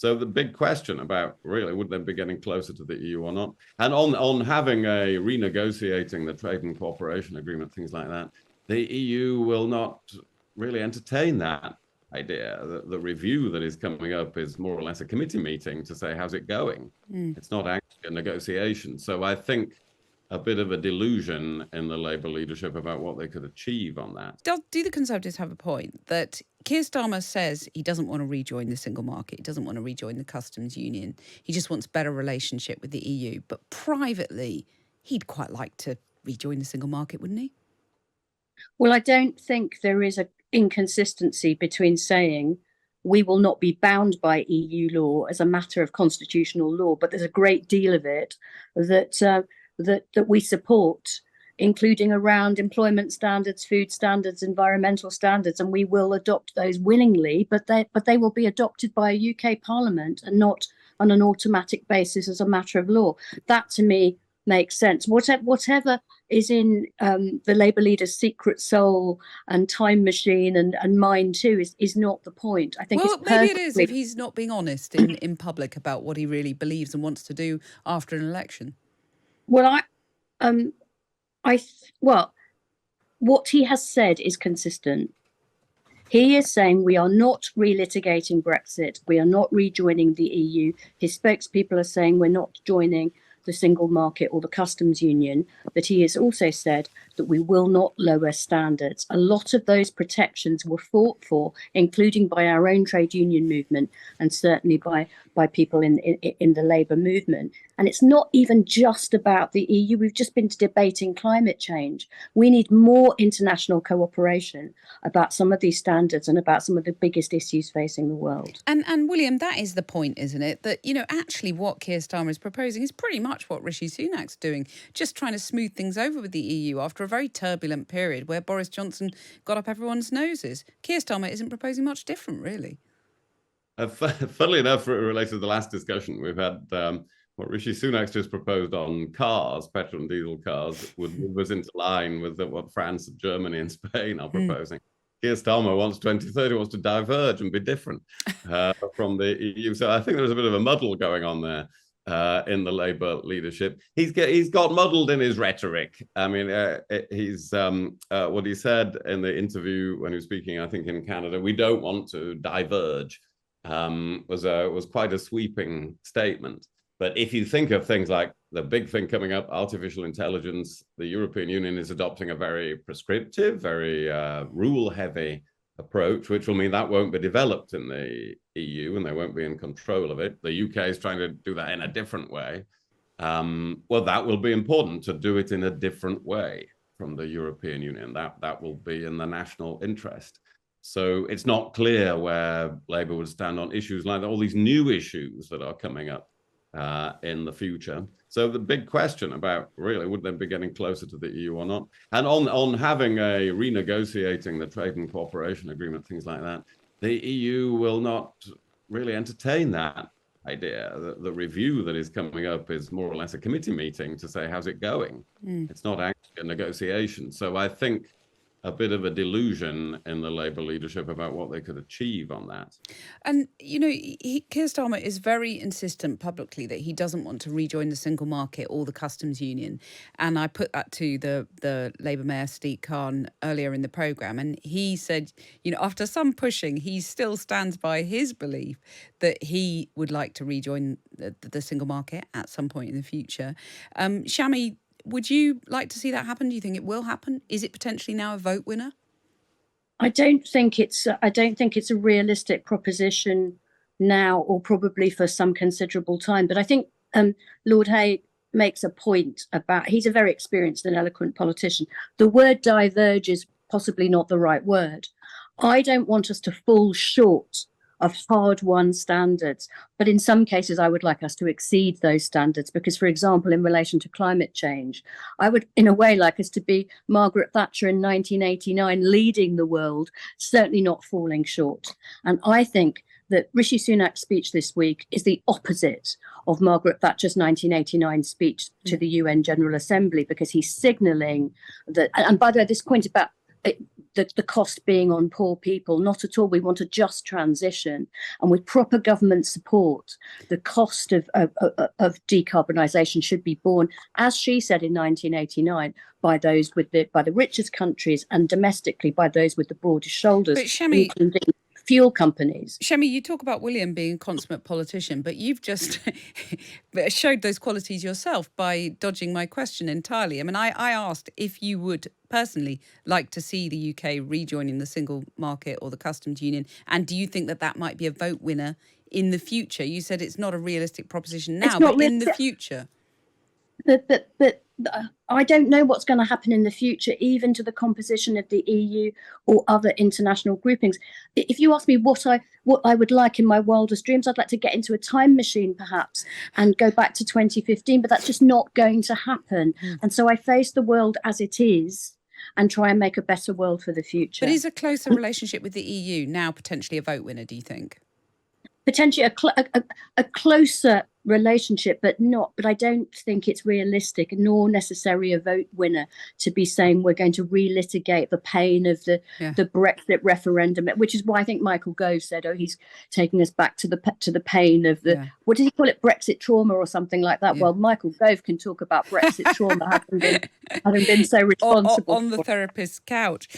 So the big question about really would they be getting closer to the EU or not, and on having a renegotiating the trade and cooperation agreement, things like that, the EU will not really entertain that idea. The review that is coming up is more or less a committee meeting to say how's it going. It's not actually a negotiation. So I think a bit of a delusion in the Labour leadership about what they could achieve on that. Do the Conservatives have a point that Keir Starmer says he doesn't want to rejoin the single market, he doesn't want to rejoin the customs union, he just wants better relationship with the EU, but privately he'd quite like to rejoin the single market, wouldn't he? Well, I don't think there is an inconsistency between saying we will not be bound by EU law as a matter of constitutional law, but there's a great deal of it that we support, including around employment standards, food standards, environmental standards, and we will adopt those willingly, but they will be adopted by a UK Parliament and not on an automatic basis as a matter of law. That to me makes sense. Whatever is in the Labour leader's secret soul and time machine and mine too is not the point. I think maybe it is if he's not being honest in public about what he really believes and wants to do after an election. Well, what he has said is consistent. He is saying we are not relitigating Brexit. We are not rejoining the EU. His spokespeople are saying we're not joining the single market or the customs union. But he has also said that we will not lower standards. A lot of those protections were fought for, including by our own trade union movement and certainly by people in the Labour movement. And it's not even just about the EU. We've just been debating climate change. We need more international cooperation about some of these standards and about some of the biggest issues facing the world. And William, that is the point, isn't it? That, actually what Keir Starmer is proposing is pretty much what Rishi Sunak's doing, just trying to smooth things over with the EU after a very turbulent period where Boris Johnson got up everyone's noses. Keir Starmer isn't proposing much different, really. Funnily enough, related to the last discussion, we've had what Rishi Sunak's just proposed on cars, petrol and diesel cars, was into line with what France, Germany and Spain are proposing. Keir Starmer wants 2030, wants to diverge and be different from the EU. So I think there's a bit of a muddle going on there in the Labour leadership. He's got muddled in his rhetoric. I mean, he's what he said in the interview when he was speaking, I think in Canada, we don't want to diverge, was quite a sweeping statement. But if you think of things like the big thing coming up, artificial intelligence, the European Union is adopting a very prescriptive, very rule-heavy approach, which will mean that won't be developed in the EU and they won't be in control of it. The UK is trying to do that in a different way. Well, that will be important to do it in a different way from the European Union. That will be in the national interest. So it's not clear where Labour would stand on issues like that, all these new issues that are coming up in the future. So the big question about really would they be getting closer to the EU or not, and on having a renegotiating the trade and cooperation agreement, things like that, the EU will not really entertain that idea. The review that is coming up is more or less a committee meeting to say how's it going. It's not actually a negotiation. So I think a bit of a delusion in the Labour leadership about what they could achieve on that. And, Keir Starmer is very insistent publicly that he doesn't want to rejoin the single market or the customs union. And I put that to the Labour Mayor, Sadiq Khan, earlier in the programme. And he said, after some pushing, he still stands by his belief that he would like to rejoin the single market at some point in the future. Shami, would you like to see that happen? Do you think it will happen? Is it potentially now a vote winner? I don't think it's a realistic proposition now, or probably for some considerable time. But I think Lord Hague makes a point about, he's a very experienced and eloquent politician. The word diverge is possibly not the right word. I don't want us to fall short of hard-won standards. But in some cases, I would like us to exceed those standards because, for example, in relation to climate change, I would, in a way, like us to be Margaret Thatcher in 1989, leading the world, certainly not falling short. And I think that Rishi Sunak's speech this week is the opposite of Margaret Thatcher's 1989 speech to the UN General Assembly, because he's signalling that, and by the way, this point about the cost being on poor people. Not at all. We want a just transition, and with proper government support, the cost of decarbonisation should be borne, as she said in 1989, by those by the richest countries, and domestically by those with the broadest shoulders, but Shemi, including fuel companies. Shemi, you talk about William being a consummate politician, but you've just showed those qualities yourself by dodging my question entirely. I mean, I asked if you would personally like to see the UK rejoining the single market or the customs union, and do you think that that might be a vote winner in the future? You said it's not a realistic proposition now, but in the future. But I don't know what's going to happen in the future, even to the composition of the EU or other international groupings. If you ask me what I would like in my wildest dreams, I'd like to get into a time machine perhaps and go back to 2015, but that's just not going to happen. And so I face the world as it is and try and make a better world for the future. But is a closer relationship with the EU now potentially a vote winner, do you think? Potentially a closer relationship, but I don't think it's realistic nor necessarily a vote winner to be saying we're going to relitigate the pain of the Brexit referendum, which is why I think Michael Gove said, he's taking us back to the pain of the what did he call it, Brexit trauma or something like that. Well, Michael Gove can talk about Brexit trauma having been so responsible on the therapist's couch.